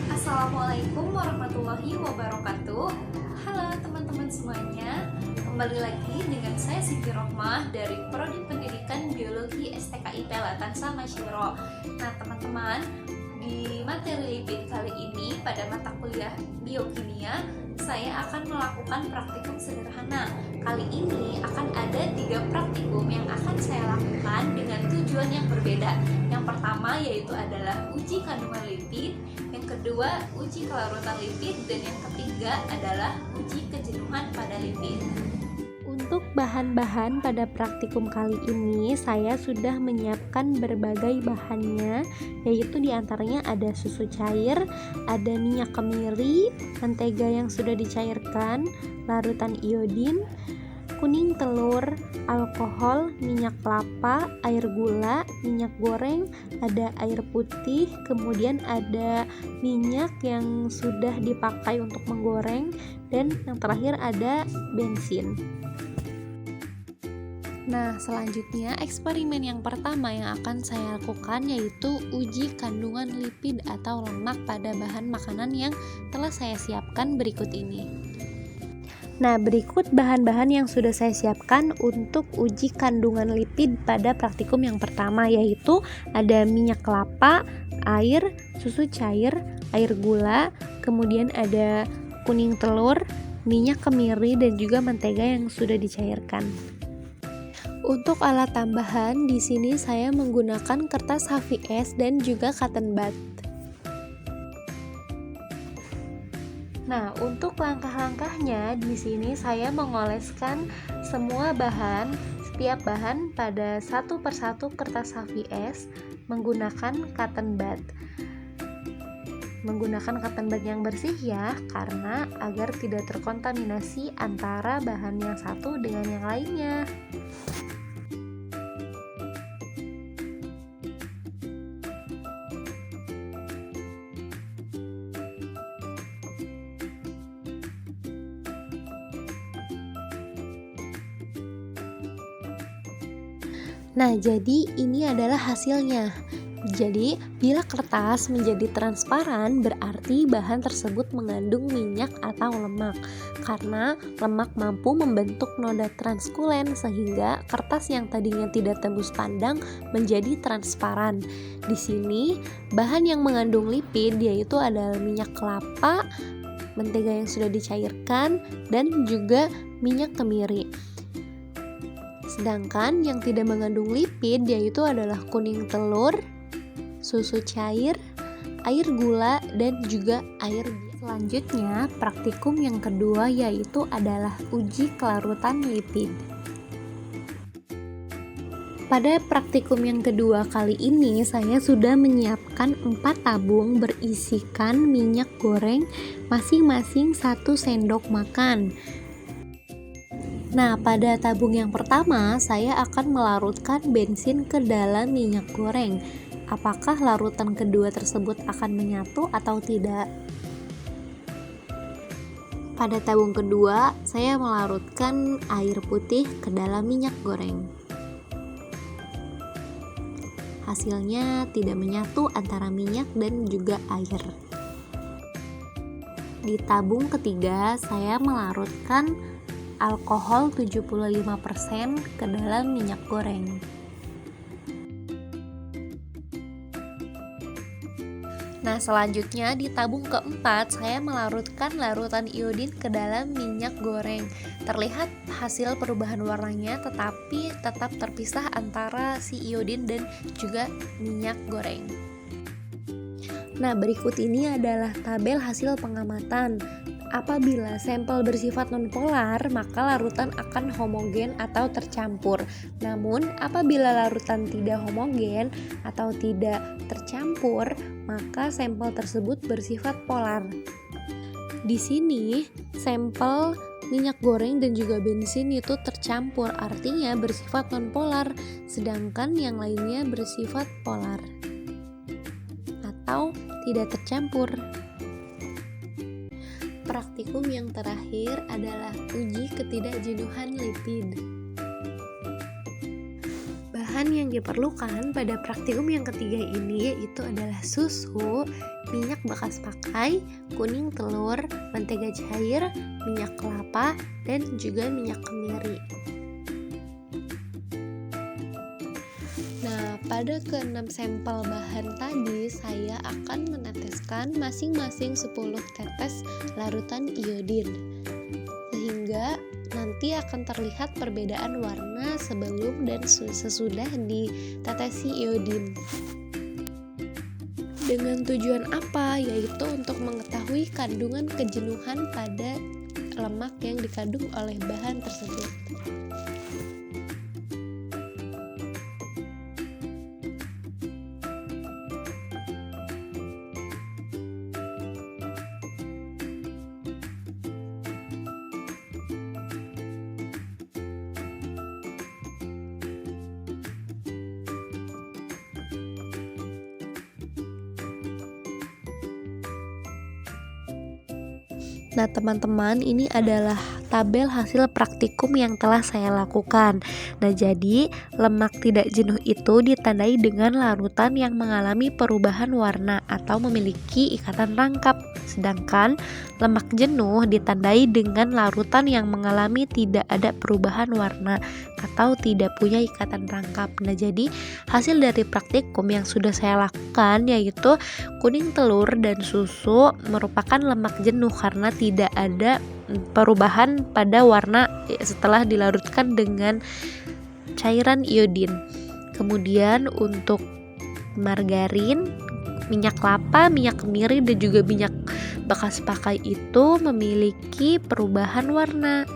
Assalamualaikum warahmatullahi wabarakatuh. Halo teman-teman semuanya, kembali lagi dengan saya Siti Rohmah dari Prodi Pendidikan Biologi STKIP Latansa Masyiro. Nah teman-teman, di materi lipid kali ini pada mata kuliah biokimia, saya akan melakukan praktikum sederhana. Kali ini akan ada 3 praktikum yang akan saya lakukan dengan tujuan yang berbeda. Yang pertama yaitu adalah uji kandungan lipid, yang kedua uji kelarutan lipid, dan yang ketiga adalah uji kejenuhan pada lipid. Untuk bahan-bahan pada praktikum kali ini saya sudah menyiapkan berbagai bahannya, yaitu diantaranya ada susu cair, ada minyak kemiri, mentega yang sudah dicairkan, larutan iodin, kuning telur, alkohol, minyak kelapa, air gula, minyak goreng, ada air putih, kemudian ada minyak yang sudah dipakai untuk menggoreng, dan yang terakhir ada bensin. Nah, selanjutnya eksperimen yang pertama yang akan saya lakukan yaitu uji kandungan lipid atau lemak pada bahan makanan yang telah saya siapkan berikut ini. Nah, berikut bahan-bahan yang sudah saya siapkan untuk uji kandungan lipid pada praktikum yang pertama, yaitu ada minyak kelapa, air, susu cair, air gula, kemudian ada kuning telur, minyak kemiri, dan juga mentega yang sudah dicairkan. Untuk alat tambahan, di sini saya menggunakan kertas HVS dan juga cotton bud. Nah, untuk langkah-langkahnya di sini saya mengoleskan semua bahan, setiap bahan pada satu persatu kertas HVS menggunakan cotton bud. Menggunakan cotton bud yang bersih ya, karena agar tidak terkontaminasi antara bahan yang satu dengan yang lainnya. Nah, jadi ini adalah hasilnya. Jadi, bila kertas menjadi transparan, berarti bahan tersebut mengandung minyak atau lemak. Karena lemak mampu membentuk noda transkulen sehingga kertas yang tadinya tidak tembus pandang menjadi transparan. Di sini, bahan yang mengandung lipid yaitu adalah minyak kelapa, mentega yang sudah dicairkan, dan juga minyak kemiri. Sedangkan yang tidak mengandung lipid yaitu adalah kuning telur, susu cair, air gula, dan juga air biasa. Selanjutnya, praktikum yang kedua yaitu adalah uji kelarutan lipid. Pada praktikum yang kedua kali ini saya sudah menyiapkan 4 tabung berisikan minyak goreng masing-masing 1 sendok makan. Nah, pada tabung yang pertama, saya akan melarutkan bensin ke dalam minyak goreng. Apakah larutan kedua tersebut akan menyatu atau tidak? Pada tabung kedua, saya melarutkan air putih ke dalam minyak goreng. Hasilnya tidak menyatu antara minyak dan juga air. Di tabung ketiga, saya melarutkan alkohol 75% ke dalam minyak goreng. Nah, selanjutnya di tabung keempat saya melarutkan larutan iodin ke dalam minyak goreng. Terlihat hasil perubahan warnanya tetapi tetap terpisah antara si iodin dan juga minyak goreng. Nah, berikut ini adalah tabel hasil pengamatan. Apabila sampel bersifat nonpolar, maka larutan akan homogen atau tercampur. Namun, apabila larutan tidak homogen atau tidak tercampur, maka sampel tersebut bersifat polar. Di sini, sampel minyak goreng dan juga bensin itu tercampur, artinya bersifat nonpolar, sedangkan yang lainnya bersifat polar atau tidak tercampur. Praktikum yang terakhir adalah uji ketidakjenuhan lipid. bahan yang diperlukan pada praktikum yang ketiga ini yaitu adalah susu, minyak bekas pakai, kuning telur, mentega cair, minyak kelapa, dan juga minyak kemiri. Nah, pada keenam sampel bahan tadi saya akan meneteskan masing-masing 10 tetes larutan iodin, sehingga nanti akan terlihat perbedaan warna sebelum dan sesudah ditetesi iodin. Dengan tujuan apa? Yaitu untuk mengetahui kandungan kejenuhan pada lemak yang dikandung oleh bahan tersebut. Nah, teman-teman, ini adalah tabel hasil praktikum yang telah saya lakukan. Nah, jadi lemak tidak jenuh itu ditandai dengan larutan yang mengalami perubahan warna atau memiliki ikatan rangkap. Sedangkan lemak jenuh ditandai dengan larutan yang mengalami tidak ada perubahan warna atau tidak punya ikatan rangkap. Nah, jadi hasil dari praktikum yang sudah saya lakukan yaitu kuning telur dan susu merupakan lemak jenuh karena tidak ada perubahan pada warna setelah dilarutkan dengan cairan iodin. Kemudian untuk margarin, minyak kelapa, minyak kemiri, dan juga minyak bekas pakai itu memiliki perubahan warna.